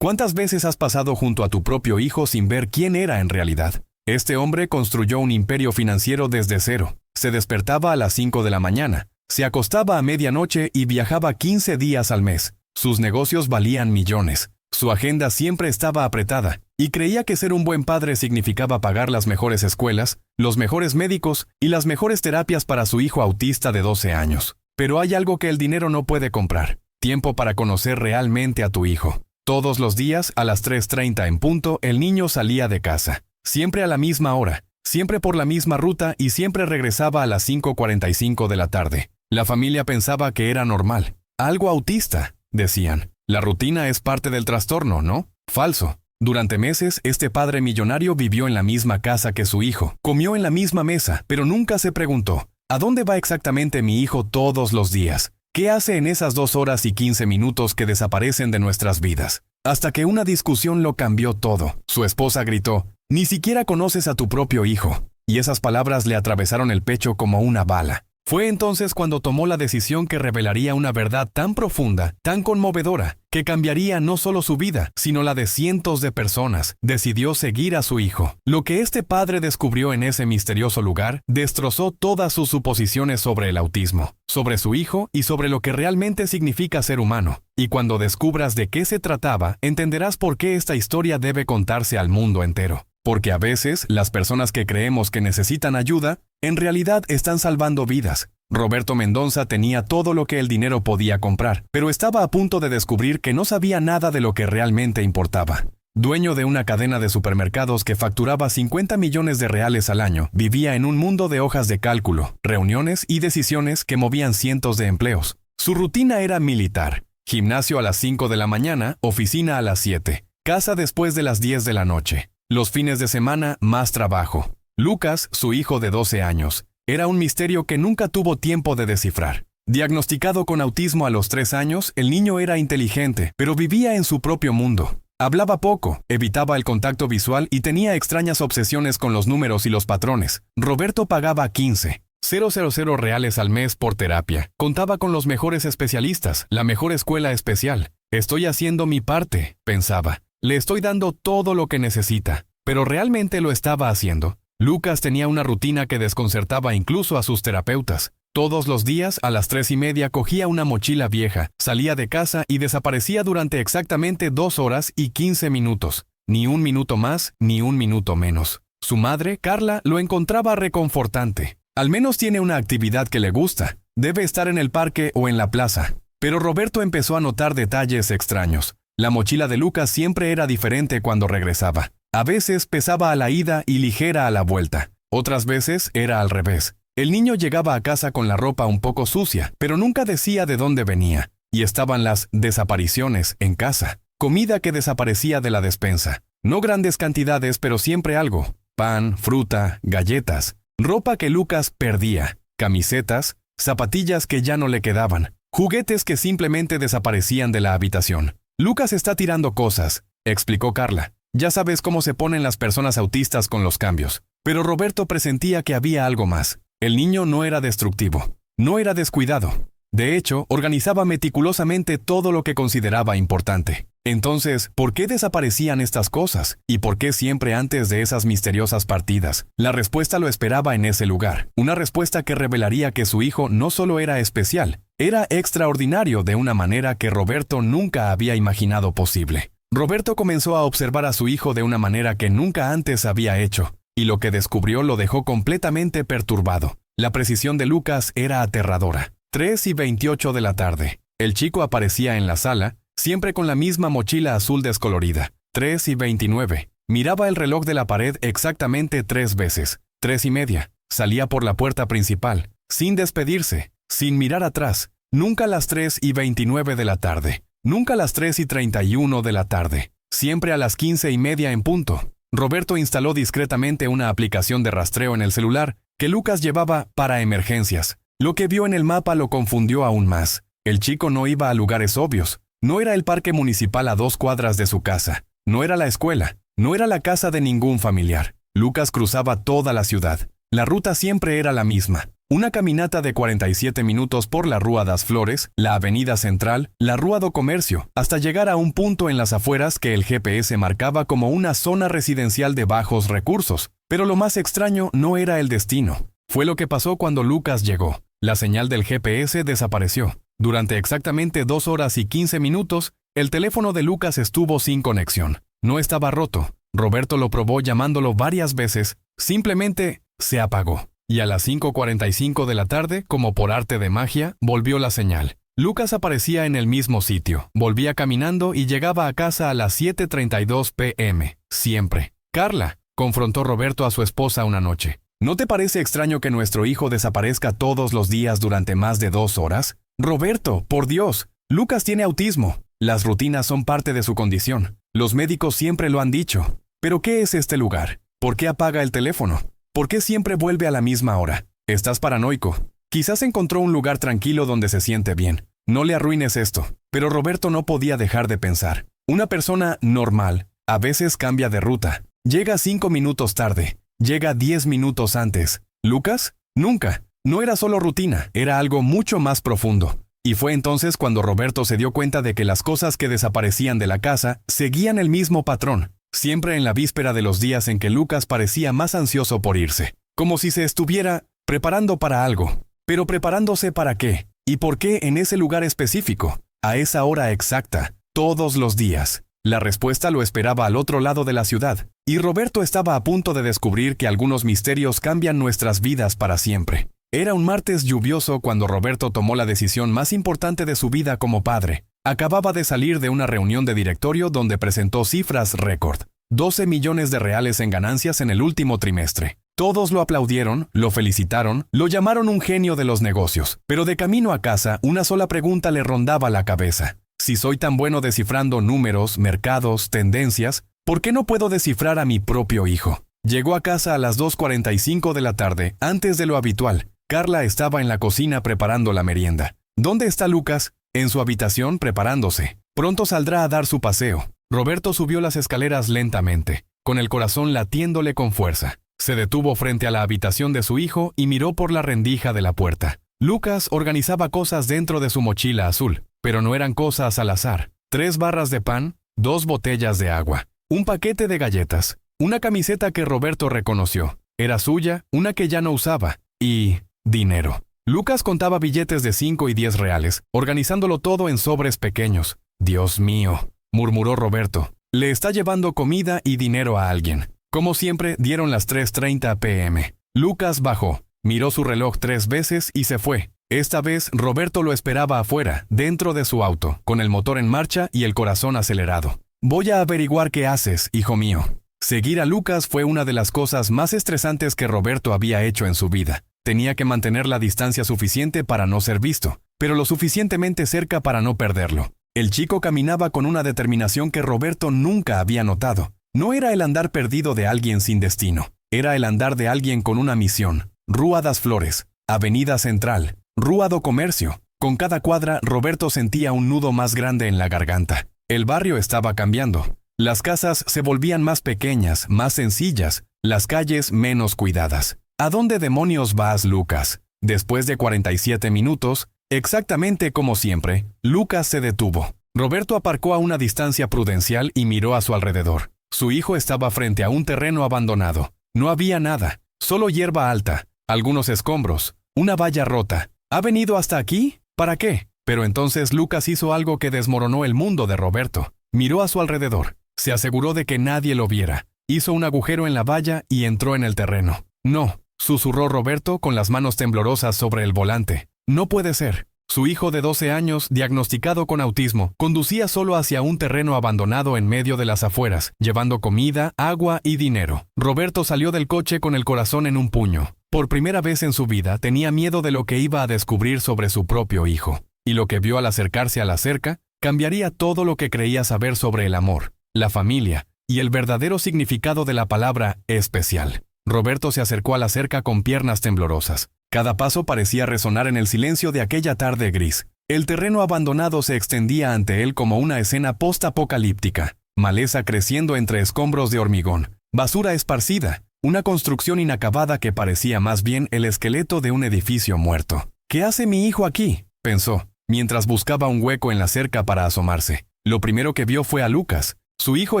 ¿Cuántas veces has pasado junto a tu propio hijo sin ver quién era en realidad? Este hombre construyó un imperio financiero desde cero. Se despertaba a las 5 de la mañana, se acostaba a medianoche y viajaba 15 días al mes. Sus negocios valían millones. Su agenda siempre estaba apretada, y creía que ser un buen padre significaba pagar las mejores escuelas, los mejores médicos y las mejores terapias para su hijo autista de 12 años. Pero hay algo que el dinero no puede comprar: tiempo para conocer realmente a tu hijo. Todos los días, a las 3:30 en punto, el niño salía de casa. Siempre a la misma hora, siempre por la misma ruta y siempre regresaba a las 5:45 de la tarde. La familia pensaba que era normal. Algo autista, decían. La rutina es parte del trastorno, ¿no? Falso. Durante meses, este padre millonario vivió en la misma casa que su hijo, comió en la misma mesa, pero nunca se preguntó: ¿a dónde va exactamente mi hijo todos los días? ¿Qué hace en esas 2 horas y 15 minutos que desaparecen de nuestras vidas? Hasta que una discusión lo cambió todo. Su esposa gritó: «Ni siquiera conoces a tu propio hijo». Y esas palabras le atravesaron el pecho como una bala. Fue entonces cuando tomó la decisión que revelaría una verdad tan profunda, tan conmovedora, que cambiaría no solo su vida, sino la de cientos de personas. Decidió seguir a su hijo. Lo que este padre descubrió en ese misterioso lugar destrozó todas sus suposiciones sobre el autismo, sobre su hijo y sobre lo que realmente significa ser humano. Y cuando descubras de qué se trataba, entenderás por qué esta historia debe contarse al mundo entero. Porque a veces, las personas que creemos que necesitan ayuda, en realidad están salvando vidas. Roberto Mendoza tenía todo lo que el dinero podía comprar, pero estaba a punto de descubrir que no sabía nada de lo que realmente importaba. Dueño de una cadena de supermercados que facturaba 50 millones de reales al año, vivía en un mundo de hojas de cálculo, reuniones y decisiones que movían cientos de empleos. Su rutina era militar: gimnasio a las 5 de la mañana, oficina a las 7, casa después de las 10 de la noche. Los fines de semana, más trabajo. Lucas, su hijo de 12 años, era un misterio que nunca tuvo tiempo de descifrar. Diagnosticado con autismo a los 3 años, el niño era inteligente, pero vivía en su propio mundo. Hablaba poco, evitaba el contacto visual y tenía extrañas obsesiones con los números y los patrones. Roberto pagaba 15,000 reales al mes por terapia. Contaba con los mejores especialistas, la mejor escuela especial. Estoy haciendo mi parte, pensaba. Le estoy dando todo lo que necesita. Pero ¿realmente lo estaba haciendo? Lucas tenía una rutina que desconcertaba incluso a sus terapeutas. Todos los días, a las 3:30, cogía una mochila vieja, salía de casa y desaparecía durante exactamente 2 horas y 15 minutos. Ni un minuto más, ni un minuto menos. Su madre, Carla, lo encontraba reconfortante. Al menos tiene una actividad que le gusta. Debe estar en el parque o en la plaza. Pero Roberto empezó a notar detalles extraños. La mochila de Lucas siempre era diferente cuando regresaba. A veces pesaba a la ida y ligera a la vuelta. Otras veces era al revés. El niño llegaba a casa con la ropa un poco sucia, pero nunca decía de dónde venía. Y estaban las desapariciones en casa. Comida que desaparecía de la despensa. No grandes cantidades, pero siempre algo. Pan, fruta, galletas. Ropa que Lucas perdía. Camisetas, zapatillas que ya no le quedaban. Juguetes que simplemente desaparecían de la habitación. «Lucas está tirando cosas», explicó Carla. «Ya sabes cómo se ponen las personas autistas con los cambios». Pero Roberto presentía que había algo más. El niño no era destructivo, no era descuidado. De hecho, organizaba meticulosamente todo lo que consideraba importante. Entonces, ¿por qué desaparecían estas cosas? ¿Y por qué siempre antes de esas misteriosas partidas? La respuesta lo esperaba en ese lugar. Una respuesta que revelaría que su hijo no solo era especial, era extraordinario de una manera que Roberto nunca había imaginado posible. Roberto comenzó a observar a su hijo de una manera que nunca antes había hecho, y lo que descubrió lo dejó completamente perturbado. La precisión de Lucas era aterradora. 3:28 de la tarde. El chico aparecía en la sala, siempre con la misma mochila azul descolorida. 3:29. Miraba el reloj de la pared exactamente 3 veces. 3:30. Salía por la puerta principal, sin despedirse, sin mirar atrás. Nunca a las 3:29 de la tarde. Nunca a las 3:31 de la tarde. Siempre a las 15:30 en punto. Roberto instaló discretamente una aplicación de rastreo en el celular que Lucas llevaba para emergencias. Lo que vio en el mapa lo confundió aún más. El chico no iba a lugares obvios. No era el parque municipal a 2 cuadras de su casa. No era la escuela. No era la casa de ningún familiar. Lucas cruzaba toda la ciudad. La ruta siempre era la misma. Una caminata de 47 minutos por la Rúa das Flores, la Avenida Central, la Rúa do Comercio, hasta llegar a un punto en las afueras que el GPS marcaba como una zona residencial de bajos recursos. Pero lo más extraño no era el destino. Fue lo que pasó cuando Lucas llegó. La señal del GPS desapareció. Durante exactamente 2 horas y 15 minutos, el teléfono de Lucas estuvo sin conexión. No estaba roto. Roberto lo probó llamándolo varias veces. Simplemente se apagó. Y a las 5:45 de la tarde, como por arte de magia, volvió la señal. Lucas aparecía en el mismo sitio. Volvía caminando y llegaba a casa a las 7:32 p.m. Siempre. Carla, confrontó Roberto a su esposa una noche. ¿No te parece extraño que nuestro hijo desaparezca todos los días durante más de 2 horas? Roberto, por Dios, Lucas tiene autismo. Las rutinas son parte de su condición. Los médicos siempre lo han dicho. ¿Pero qué es este lugar? ¿Por qué apaga el teléfono? ¿Por qué siempre vuelve a la misma hora? Estás paranoico. Quizás encontró un lugar tranquilo donde se siente bien. No le arruines esto. Pero Roberto no podía dejar de pensar. Una persona normal a veces cambia de ruta. Llega 5 minutos tarde. Llega 10 minutos antes. ¿Lucas? Nunca. No era solo rutina, era algo mucho más profundo. Y fue entonces cuando Roberto se dio cuenta de que las cosas que desaparecían de la casa seguían el mismo patrón. Siempre en la víspera de los días en que Lucas parecía más ansioso por irse. Como si se estuviera preparando para algo. ¿Pero preparándose para qué? ¿Y por qué en ese lugar específico? A esa hora exacta. Todos los días. La respuesta lo esperaba al otro lado de la ciudad. Y Roberto estaba a punto de descubrir que algunos misterios cambian nuestras vidas para siempre. Era un martes lluvioso cuando Roberto tomó la decisión más importante de su vida como padre. Acababa de salir de una reunión de directorio donde presentó cifras récord. 12 millones de reales en ganancias en el último trimestre. Todos lo aplaudieron, lo felicitaron, lo llamaron un genio de los negocios. Pero de camino a casa, una sola pregunta le rondaba la cabeza. Si soy tan bueno descifrando números, mercados, tendencias, ¿por qué no puedo descifrar a mi propio hijo? Llegó a casa a las 2:45 de la tarde, antes de lo habitual. Carla estaba en la cocina preparando la merienda. ¿Dónde está Lucas? En su habitación preparándose. Pronto saldrá a dar su paseo. Roberto subió las escaleras lentamente, con el corazón latiéndole con fuerza. Se detuvo frente a la habitación de su hijo y miró por la rendija de la puerta. Lucas organizaba cosas dentro de su mochila azul, pero no eran cosas al azar. 3 barras de pan, 2 botellas de agua, un paquete de galletas, una camiseta que Roberto reconoció. Era suya, una que ya no usaba, y dinero. Lucas contaba billetes de 5 y 10 reales, organizándolo todo en sobres pequeños. «Dios mío», murmuró Roberto. «Le está llevando comida y dinero a alguien». Como siempre, dieron las 3:30 p.m. Lucas bajó, miró su reloj 3 veces y se fue. Esta vez, Roberto lo esperaba afuera, dentro de su auto, con el motor en marcha y el corazón acelerado. «Voy a averiguar qué haces, hijo mío». Seguir a Lucas fue una de las cosas más estresantes que Roberto había hecho en su vida. Tenía que mantener la distancia suficiente para no ser visto, pero lo suficientemente cerca para no perderlo. El chico caminaba con una determinación que Roberto nunca había notado. No era el andar perdido de alguien sin destino, era el andar de alguien con una misión. Rúa das Flores, Avenida Central, Rúa do Comercio. Con cada cuadra, Roberto sentía un nudo más grande en la garganta. El barrio estaba cambiando. Las casas se volvían más pequeñas, más sencillas, las calles menos cuidadas. ¿A dónde demonios vas, Lucas? Después de 47 minutos, exactamente como siempre, Lucas se detuvo. Roberto aparcó a una distancia prudencial y miró a su alrededor. Su hijo estaba frente a un terreno abandonado. No había nada, solo hierba alta, algunos escombros, una valla rota. ¿Ha venido hasta aquí? ¿Para qué? Pero entonces Lucas hizo algo que desmoronó el mundo de Roberto. Miró a su alrededor. Se aseguró de que nadie lo viera. Hizo un agujero en la valla y entró en el terreno. «No», susurró Roberto con las manos temblorosas sobre el volante. «No puede ser». Su hijo de 12 años, diagnosticado con autismo, conducía solo hacia un terreno abandonado en medio de las afueras, llevando comida, agua y dinero. Roberto salió del coche con el corazón en un puño. Por primera vez en su vida tenía miedo de lo que iba a descubrir sobre su propio hijo. Y lo que vio al acercarse a la cerca cambiaría todo lo que creía saber sobre el amor, la familia y el verdadero significado de la palabra especial. Roberto se acercó a la cerca con piernas temblorosas. Cada paso parecía resonar en el silencio de aquella tarde gris. El terreno abandonado se extendía ante él como una escena post-apocalíptica. Maleza creciendo entre escombros de hormigón, basura esparcida, una construcción inacabada que parecía más bien el esqueleto de un edificio muerto. ¿Qué hace mi hijo aquí?, pensó, mientras buscaba un hueco en la cerca para asomarse. Lo primero que vio fue a Lucas. Su hijo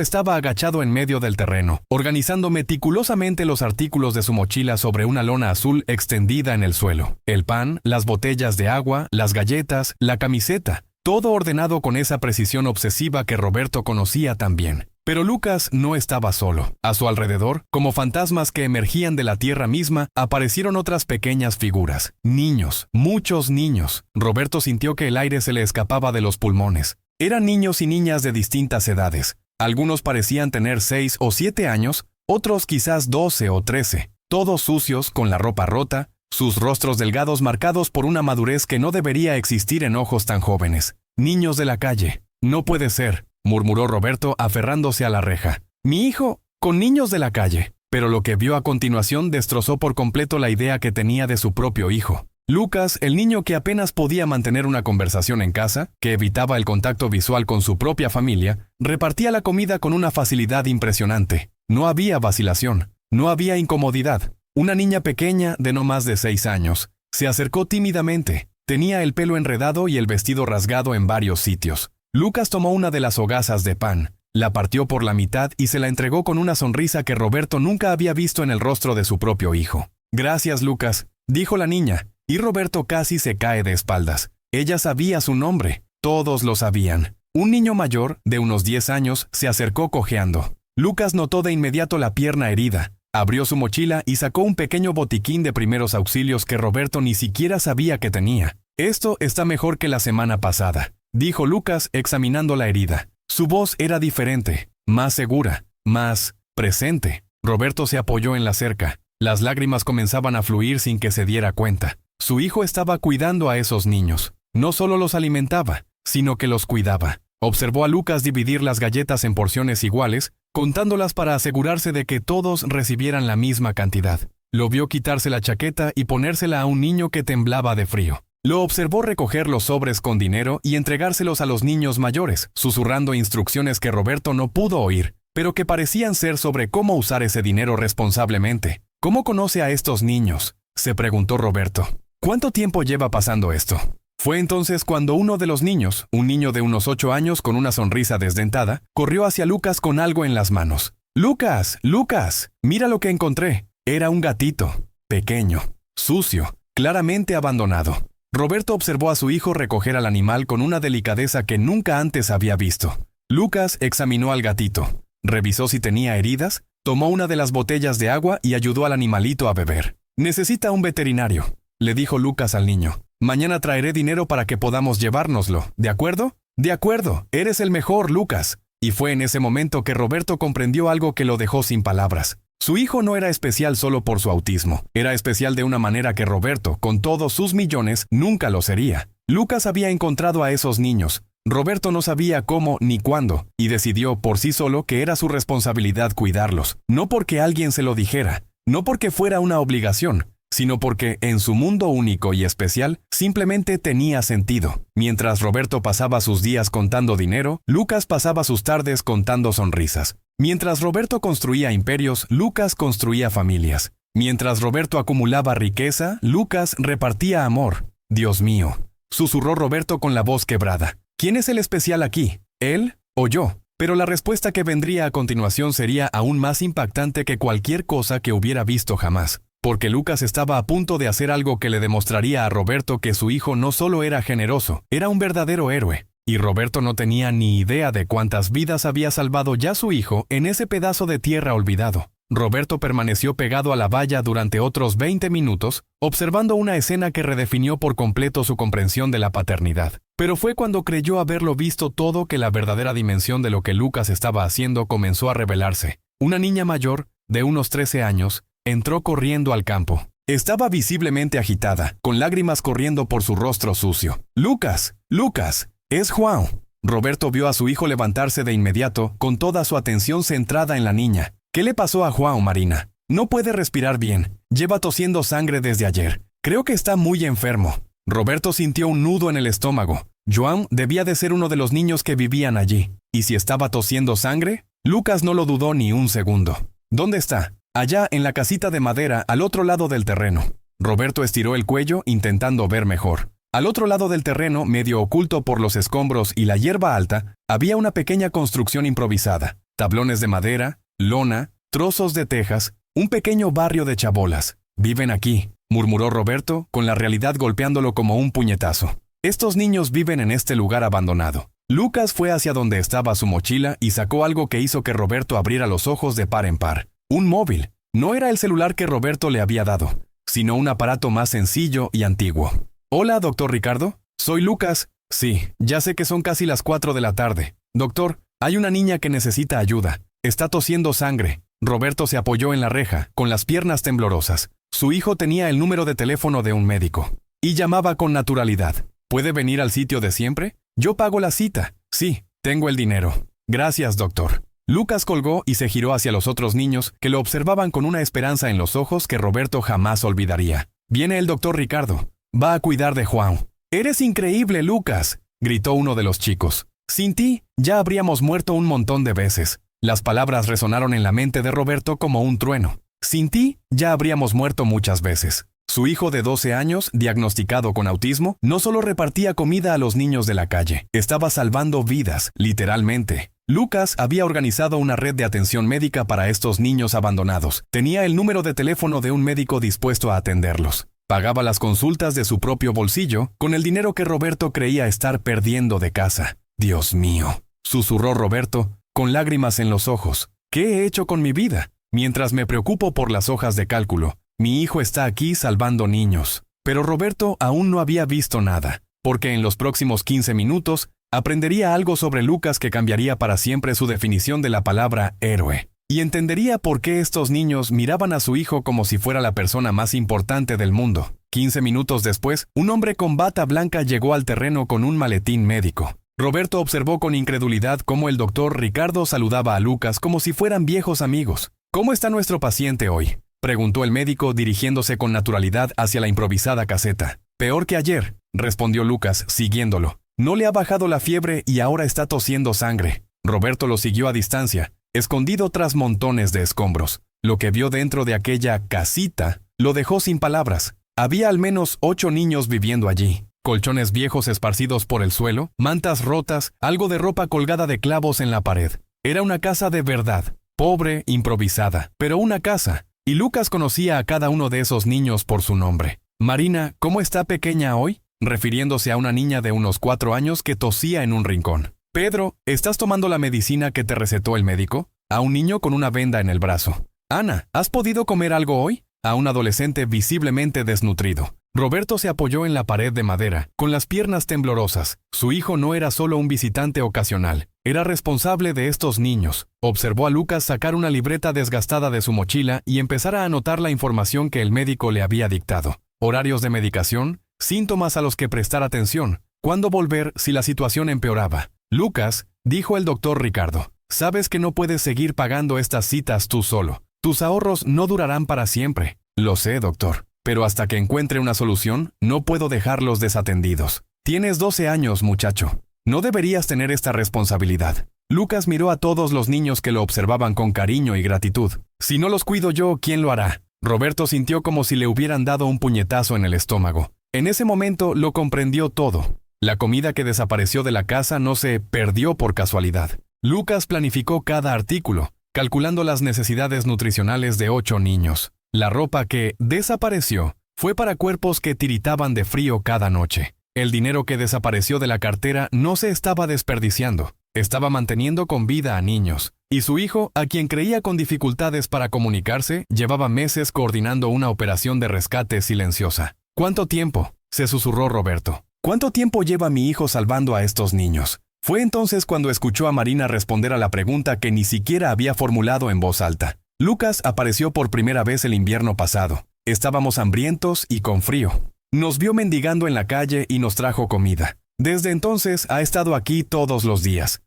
estaba agachado en medio del terreno, organizando meticulosamente los artículos de su mochila sobre una lona azul extendida en el suelo. El pan, las botellas de agua, las galletas, la camiseta, todo ordenado con esa precisión obsesiva que Roberto conocía tan bien. Pero Lucas no estaba solo. A su alrededor, como fantasmas que emergían de la tierra misma, aparecieron otras pequeñas figuras. Niños, muchos niños. Roberto sintió que el aire se le escapaba de los pulmones. Eran niños y niñas de distintas edades. Algunos parecían tener 6 o 7 años, otros quizás 12 o 13. Todos sucios, con la ropa rota, sus rostros delgados marcados por una madurez que no debería existir en ojos tan jóvenes. Niños de la calle. No puede ser, murmuró Roberto aferrándose a la reja. Mi hijo, con niños de la calle. Pero lo que vio a continuación destrozó por completo la idea que tenía de su propio hijo. Lucas, el niño que apenas podía mantener una conversación en casa, que evitaba el contacto visual con su propia familia, repartía la comida con una facilidad impresionante. No había vacilación, no había incomodidad. Una niña pequeña, de no más de 6 años, se acercó tímidamente. Tenía el pelo enredado y el vestido rasgado en varios sitios. Lucas tomó una de las hogazas de pan, la partió por la mitad y se la entregó con una sonrisa que Roberto nunca había visto en el rostro de su propio hijo. Gracias, Lucas, dijo la niña. Y Roberto casi se cae de espaldas. Ella sabía su nombre. Todos lo sabían. Un niño mayor, de unos 10 años, se acercó cojeando. Lucas notó de inmediato la pierna herida. Abrió su mochila y sacó un pequeño botiquín de primeros auxilios que Roberto ni siquiera sabía que tenía. Esto está mejor que la semana pasada, dijo Lucas examinando la herida. Su voz era diferente, más segura, más presente. Roberto se apoyó en la cerca. Las lágrimas comenzaban a fluir sin que se diera cuenta. Su hijo estaba cuidando a esos niños. No solo los alimentaba, sino que los cuidaba. Observó a Lucas dividir las galletas en porciones iguales, contándolas para asegurarse de que todos recibieran la misma cantidad. Lo vio quitarse la chaqueta y ponérsela a un niño que temblaba de frío. Lo observó recoger los sobres con dinero y entregárselos a los niños mayores, susurrando instrucciones que Roberto no pudo oír, pero que parecían ser sobre cómo usar ese dinero responsablemente. ¿Cómo conoce a estos niños?, se preguntó Roberto. ¿Cuánto tiempo lleva pasando esto? Fue entonces cuando uno de los niños, un niño de unos 8 años con una sonrisa desdentada, corrió hacia Lucas con algo en las manos. ¡Lucas! ¡Lucas! ¡Mira lo que encontré! Era un gatito, pequeño, sucio, claramente abandonado. Roberto observó a su hijo recoger al animal con una delicadeza que nunca antes había visto. Lucas examinó al gatito, revisó si tenía heridas, tomó una de las botellas de agua y ayudó al animalito a beber. Necesita un veterinario, le dijo Lucas al niño. Mañana traeré dinero para que podamos llevárnoslo, ¿de acuerdo? De acuerdo, eres el mejor, Lucas. Y fue en ese momento que Roberto comprendió algo que lo dejó sin palabras. Su hijo no era especial solo por su autismo. Era especial de una manera que Roberto, con todos sus millones, nunca lo sería. Lucas había encontrado a esos niños. Roberto no sabía cómo ni cuándo, y decidió por sí solo que era su responsabilidad cuidarlos. No porque alguien se lo dijera, no porque fuera una obligación, sino porque, en su mundo único y especial, simplemente tenía sentido. Mientras Roberto pasaba sus días contando dinero, Lucas pasaba sus tardes contando sonrisas. Mientras Roberto construía imperios, Lucas construía familias. Mientras Roberto acumulaba riqueza, Lucas repartía amor. Dios mío, susurró Roberto con la voz quebrada. ¿Quién es el especial aquí? ¿Él o yo? Pero la respuesta que vendría a continuación sería aún más impactante que cualquier cosa que hubiera visto jamás. Porque Lucas estaba a punto de hacer algo que le demostraría a Roberto que su hijo no solo era generoso, era un verdadero héroe. Y Roberto no tenía ni idea de cuántas vidas había salvado ya su hijo en ese pedazo de tierra olvidado. Roberto permaneció pegado a la valla durante otros 20 minutos, observando una escena que redefinió por completo su comprensión de la paternidad. Pero fue cuando creyó haberlo visto todo que la verdadera dimensión de lo que Lucas estaba haciendo comenzó a revelarse. Una niña mayor, de unos 13 años, entró corriendo al campo. Estaba visiblemente agitada, con lágrimas corriendo por su rostro sucio. ¡Lucas! ¡Lucas! ¡Es Juan! Roberto vio a su hijo levantarse de inmediato, con toda su atención centrada en la niña. ¿Qué le pasó a Juan, Marina? No puede respirar bien. Lleva tosiendo sangre desde ayer. Creo que está muy enfermo. Roberto sintió un nudo en el estómago. Joan debía de ser uno de los niños que vivían allí. ¿Y si estaba tosiendo sangre? Lucas no lo dudó ni un segundo. ¿Dónde está? Allá en la casita de madera al otro lado del terreno. Roberto estiró el cuello intentando ver mejor. Al otro lado del terreno, medio oculto por los escombros y la hierba alta, había una pequeña construcción improvisada. Tablones de madera, lona, trozos de tejas, un pequeño barrio de chabolas. «Viven aquí», murmuró Roberto, con la realidad golpeándolo como un puñetazo. «Estos niños viven en este lugar abandonado». Lucas fue hacia donde estaba su mochila y sacó algo que hizo que Roberto abriera los ojos de par en par. Un móvil. No era el celular que Roberto le había dado, sino un aparato más sencillo y antiguo. «Hola, doctor Ricardo. Soy Lucas». «Sí, ya sé que son casi las 4 de la tarde. Doctor, hay una niña que necesita ayuda. Está tosiendo sangre». Roberto se apoyó en la reja, con las piernas temblorosas. Su hijo tenía el número de teléfono de un médico. Y llamaba con naturalidad. «¿Puede venir al sitio de siempre? Yo pago la cita». «Sí, tengo el dinero». «Gracias, doctor». Lucas colgó y se giró hacia los otros niños, que lo observaban con una esperanza en los ojos que Roberto jamás olvidaría. «Viene el doctor Ricardo. Va a cuidar de Juan». «Eres increíble, Lucas», gritó uno de los chicos. «Sin ti, ya habríamos muerto un montón de veces». Las palabras resonaron en la mente de Roberto como un trueno. «Sin ti, ya habríamos muerto muchas veces». Su hijo de 12 años, diagnosticado con autismo, no solo repartía comida a los niños de la calle, estaba salvando vidas, literalmente. Lucas había organizado una red de atención médica para estos niños abandonados. Tenía el número de teléfono de un médico dispuesto a atenderlos. Pagaba las consultas de su propio bolsillo con el dinero que Roberto creía estar perdiendo de casa. «Dios mío», susurró Roberto, con lágrimas en los ojos. «¿Qué he hecho con mi vida? Mientras me preocupo por las hojas de cálculo, mi hijo está aquí salvando niños». Pero Roberto aún no había visto nada, porque en los próximos 15 minutos aprendería algo sobre Lucas que cambiaría para siempre su definición de la palabra héroe. Y entendería por qué estos niños miraban a su hijo como si fuera la persona más importante del mundo. 15 minutos después, un hombre con bata blanca llegó al terreno con un maletín médico. Roberto observó con incredulidad cómo el doctor Ricardo saludaba a Lucas como si fueran viejos amigos. «¿Cómo está nuestro paciente hoy?», preguntó el médico dirigiéndose con naturalidad hacia la improvisada caseta. «Peor que ayer», respondió Lucas, siguiéndolo. «No le ha bajado la fiebre y ahora está tosiendo sangre». Roberto lo siguió a distancia, escondido tras montones de escombros. Lo que vio dentro de aquella casita lo dejó sin palabras. Había al menos 8 niños viviendo allí. Colchones viejos esparcidos por el suelo, mantas rotas, algo de ropa colgada de clavos en la pared. Era una casa de verdad, pobre, improvisada, pero una casa. Y Lucas conocía a cada uno de esos niños por su nombre. «Marina, ¿cómo está pequeña hoy?», refiriéndose a una niña de unos 4 años que tosía en un rincón. «Pedro, ¿estás tomando la medicina que te recetó el médico?», a un niño con una venda en el brazo. «Ana, ¿has podido comer algo hoy?», a un adolescente visiblemente desnutrido. Roberto se apoyó en la pared de madera, con las piernas temblorosas. Su hijo no era solo un visitante ocasional, era responsable de estos niños. Observó a Lucas sacar una libreta desgastada de su mochila y empezar a anotar la información que el médico le había dictado. Horarios de medicación, síntomas a los que prestar atención, cuándo volver si la situación empeoraba. «Lucas», dijo el doctor Ricardo, «sabes que no puedes seguir pagando estas citas tú solo. Tus ahorros no durarán para siempre». «Lo sé, doctor. Pero hasta que encuentre una solución, no puedo dejarlos desatendidos». «Tienes 12 años, muchacho. No deberías tener esta responsabilidad». Lucas miró a todos los niños que lo observaban con cariño y gratitud. «Si no los cuido yo, ¿quién lo hará?». Roberto sintió como si le hubieran dado un puñetazo en el estómago. En ese momento lo comprendió todo. La comida que desapareció de la casa no se perdió por casualidad. Lucas planificó cada artículo, calculando las necesidades nutricionales de 8 niños. La ropa que desapareció fue para cuerpos que tiritaban de frío cada noche. El dinero que desapareció de la cartera no se estaba desperdiciando, estaba manteniendo con vida a niños. Y su hijo, a quien creía con dificultades para comunicarse, llevaba meses coordinando una operación de rescate silenciosa. «¿Cuánto tiempo?», se susurró Roberto. «¿Cuánto tiempo lleva mi hijo salvando a estos niños?». Fue entonces cuando escuchó a Marina responder a la pregunta que ni siquiera había formulado en voz alta. Lucas apareció por primera vez el invierno pasado. Estábamos hambrientos y con frío. Nos vio mendigando en la calle y nos trajo comida. Desde entonces ha estado aquí todos los días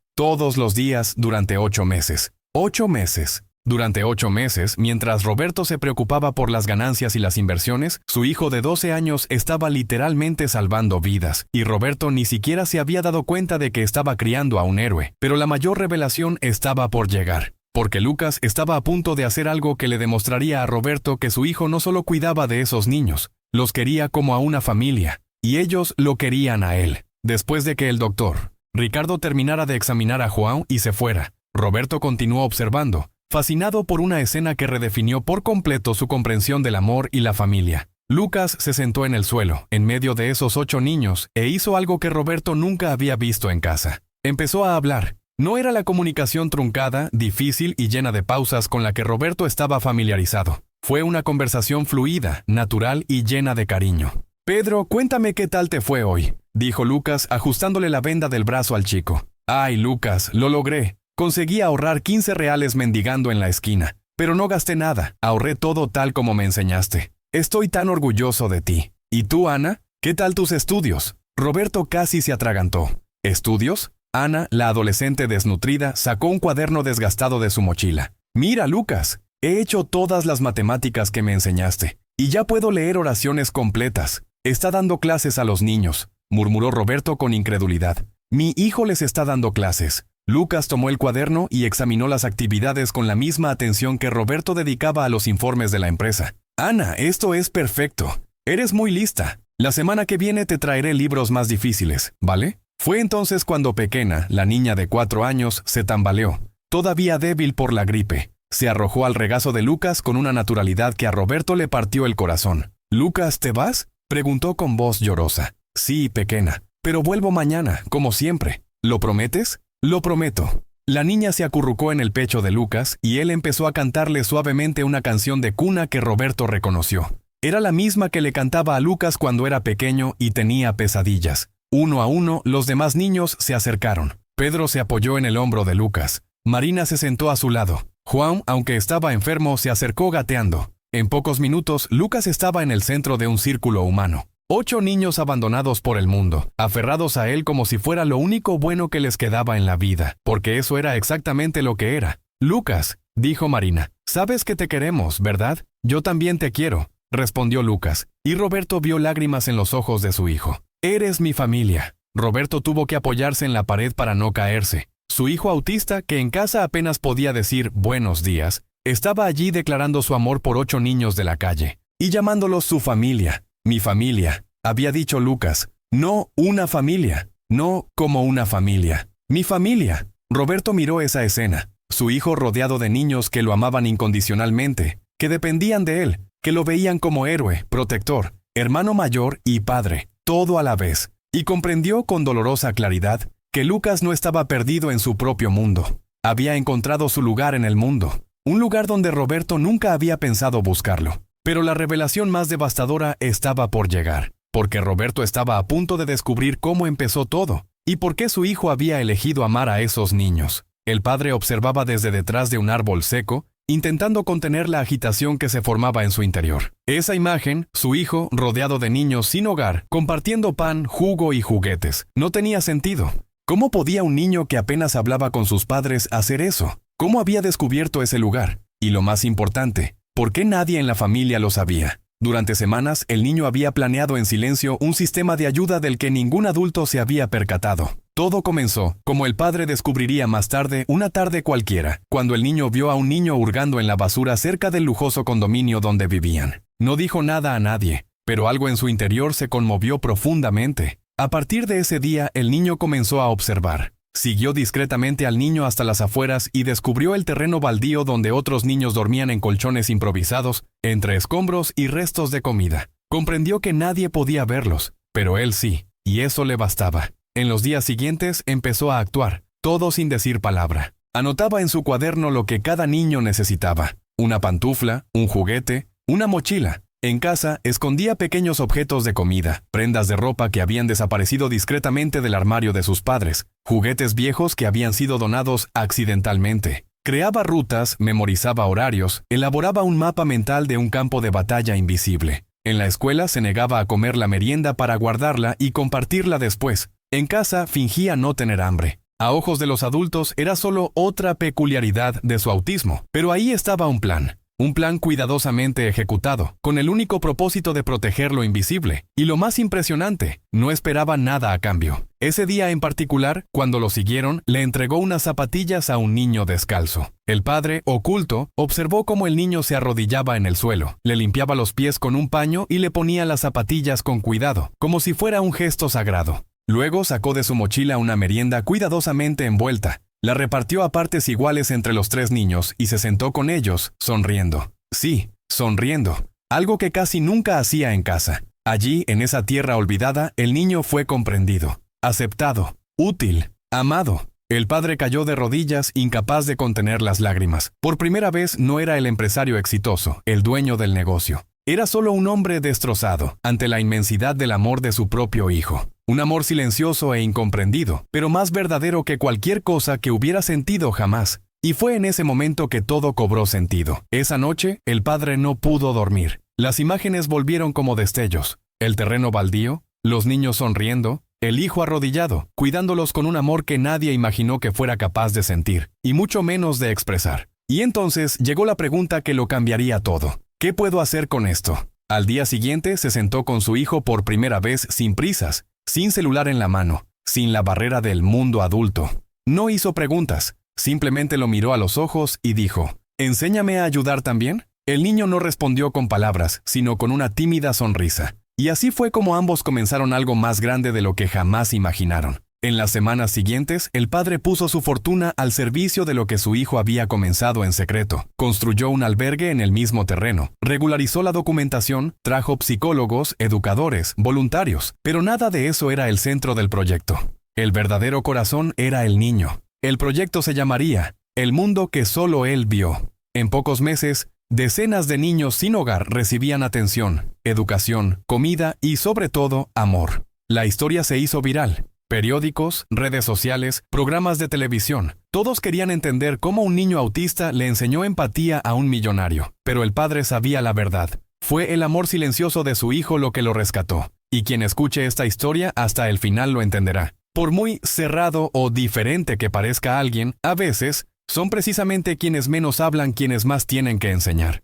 durante 8 meses. 8 meses. Durante 8 meses, mientras Roberto se preocupaba por las ganancias y las inversiones, su hijo de 12 años estaba literalmente salvando vidas, y Roberto ni siquiera se había dado cuenta de que estaba criando a un héroe. Pero la mayor revelación estaba por llegar. porque Lucas estaba a punto de hacer algo que le demostraría a Roberto que su hijo no solo cuidaba de esos niños, los quería como a una familia, y ellos lo querían a él. Después de que el doctor Ricardo terminara de examinar a João y se fuera, Roberto continuó observando, fascinado por una escena que redefinió por completo su comprensión del amor y la familia. Lucas se sentó en el suelo, en medio de esos 8 niños, e hizo algo que Roberto nunca había visto en casa. Empezó a hablar. No era la comunicación truncada, difícil y llena de pausas con la que Roberto estaba familiarizado. Fue una conversación fluida, natural y llena de cariño. «Pedro, cuéntame qué tal te fue hoy», dijo Lucas ajustándole la venda del brazo al chico. «Ay, Lucas, lo logré. Conseguí ahorrar 15 reales mendigando en la esquina. Pero no gasté nada, ahorré todo tal como me enseñaste. Estoy tan orgulloso de ti. ¿Y tú, Ana? ¿Qué tal tus estudios?» Roberto casi se atragantó. ¿Estudios? Ana, la adolescente desnutrida, sacó un cuaderno desgastado de su mochila. «Mira, Lucas, he hecho todas las matemáticas que me enseñaste. Y ya puedo leer oraciones completas. Está dando clases a los niños», murmuró Roberto con incredulidad. «Mi hijo les está dando clases». Lucas tomó el cuaderno y examinó las actividades con la misma atención que Roberto dedicaba a los informes de la empresa. «Ana, esto es perfecto. Eres muy lista. La semana que viene te traeré libros más difíciles, ¿vale?» Fue entonces cuando Pequena, la niña de 4 años, se tambaleó, todavía débil por la gripe. Se arrojó al regazo de Lucas con una naturalidad que a Roberto le partió el corazón. «¿Lucas, te vas?», preguntó con voz llorosa. «Sí, Pequena, pero vuelvo mañana, como siempre. ¿Lo prometes?» «Lo prometo». La niña se acurrucó en el pecho de Lucas y él empezó a cantarle suavemente una canción de cuna que Roberto reconoció. Era la misma que le cantaba a Lucas cuando era pequeño y tenía pesadillas. Uno a uno, los demás niños se acercaron. Pedro se apoyó en el hombro de Lucas. Marina se sentó a su lado. João, aunque estaba enfermo, se acercó gateando. En pocos minutos, Lucas estaba en el centro de un círculo humano. 8 niños abandonados por el mundo, aferrados a él como si fuera lo único bueno que les quedaba en la vida, porque eso era exactamente lo que era. «Lucas», dijo Marina, «sabes que te queremos, ¿verdad?» «Yo también te quiero», respondió Lucas, y Roberto vio lágrimas en los ojos de su hijo. «Eres mi familia». Roberto tuvo que apoyarse en la pared para no caerse. Su hijo autista, que en casa apenas podía decir «buenos días», estaba allí declarando su amor por 8 niños de la calle, y llamándolos su familia. «Mi familia», había dicho Lucas. «No una familia, no como una familia. Mi familia». Roberto miró esa escena. Su hijo rodeado de niños que lo amaban incondicionalmente, que dependían de él, que lo veían como héroe, protector, hermano mayor y padre, todo a la vez. Y comprendió con dolorosa claridad que Lucas no estaba perdido en su propio mundo. Había encontrado su lugar en el mundo, un lugar donde Roberto nunca había pensado buscarlo. Pero la revelación más devastadora estaba por llegar, porque Roberto estaba a punto de descubrir cómo empezó todo, y por qué su hijo había elegido amar a esos niños. El padre observaba desde detrás de un árbol seco, intentando contener la agitación que se formaba en su interior. Esa imagen, su hijo, rodeado de niños sin hogar, compartiendo pan, jugo y juguetes, no tenía sentido. ¿Cómo podía un niño que apenas hablaba con sus padres hacer eso? ¿Cómo había descubierto ese lugar? Y lo más importante, ¿por qué nadie en la familia lo sabía? Durante semanas, el niño había planeado en silencio un sistema de ayuda del que ningún adulto se había percatado. Todo comenzó, como el padre descubriría más tarde, una tarde cualquiera, cuando el niño vio a un niño hurgando en la basura cerca del lujoso condominio donde vivían. No dijo nada a nadie, pero algo en su interior se conmovió profundamente. A partir de ese día, el niño comenzó a observar. Siguió discretamente al niño hasta las afueras y descubrió el terreno baldío donde otros niños dormían en colchones improvisados, entre escombros y restos de comida. Comprendió que nadie podía verlos, pero él sí, y eso le bastaba. En los días siguientes empezó a actuar, todo sin decir palabra. Anotaba en su cuaderno lo que cada niño necesitaba: una pantufla, un juguete, una mochila. En casa, escondía pequeños objetos de comida, prendas de ropa que habían desaparecido discretamente del armario de sus padres, juguetes viejos que habían sido donados accidentalmente. Creaba rutas, memorizaba horarios, elaboraba un mapa mental de un campo de batalla invisible. En la escuela se negaba a comer la merienda para guardarla y compartirla después. En casa fingía no tener hambre. A ojos de los adultos era solo otra peculiaridad de su autismo, pero ahí estaba un plan. Un plan cuidadosamente ejecutado, con el único propósito de proteger lo invisible. Y lo más impresionante, no esperaba nada a cambio. Ese día en particular, cuando lo siguieron, le entregó unas zapatillas a un niño descalzo. El padre, oculto, observó cómo el niño se arrodillaba en el suelo, le limpiaba los pies con un paño y le ponía las zapatillas con cuidado, como si fuera un gesto sagrado. Luego sacó de su mochila una merienda cuidadosamente envuelta. La repartió a partes iguales entre los 3 niños y se sentó con ellos, sonriendo. Sí, sonriendo. Algo que casi nunca hacía en casa. Allí, en esa tierra olvidada, el niño fue comprendido, aceptado, útil, amado. El padre cayó de rodillas, incapaz de contener las lágrimas. Por primera vez no era el empresario exitoso, el dueño del negocio. Era solo un hombre destrozado ante la inmensidad del amor de su propio hijo. Un amor silencioso e incomprendido, pero más verdadero que cualquier cosa que hubiera sentido jamás. Y fue en ese momento que todo cobró sentido. Esa noche, el padre no pudo dormir. Las imágenes volvieron como destellos. El terreno baldío, los niños sonriendo, el hijo arrodillado, cuidándolos con un amor que nadie imaginó que fuera capaz de sentir, y mucho menos de expresar. Y entonces llegó la pregunta que lo cambiaría todo. ¿Qué puedo hacer con esto? Al día siguiente se sentó con su hijo por primera vez sin prisas, sin celular en la mano, sin la barrera del mundo adulto. No hizo preguntas, simplemente lo miró a los ojos y dijo, ¿enséñame a ayudar también? El niño no respondió con palabras, sino con una tímida sonrisa. Y así fue como ambos comenzaron algo más grande de lo que jamás imaginaron. En las semanas siguientes, el padre puso su fortuna al servicio de lo que su hijo había comenzado en secreto. Construyó un albergue en el mismo terreno, regularizó la documentación, trajo psicólogos, educadores, voluntarios, pero nada de eso era el centro del proyecto. El verdadero corazón era el niño. El proyecto se llamaría El mundo que solo él vio. En pocos meses, decenas de niños sin hogar recibían atención, educación, comida y, sobre todo, amor. La historia se hizo viral. Periódicos, redes sociales, programas de televisión. Todos querían entender cómo un niño autista le enseñó empatía a un millonario. Pero el padre sabía la verdad. Fue el amor silencioso de su hijo lo que lo rescató. Y quien escuche esta historia hasta el final lo entenderá. Por muy cerrado o diferente que parezca a alguien, a veces, son precisamente quienes menos hablan quienes más tienen que enseñar.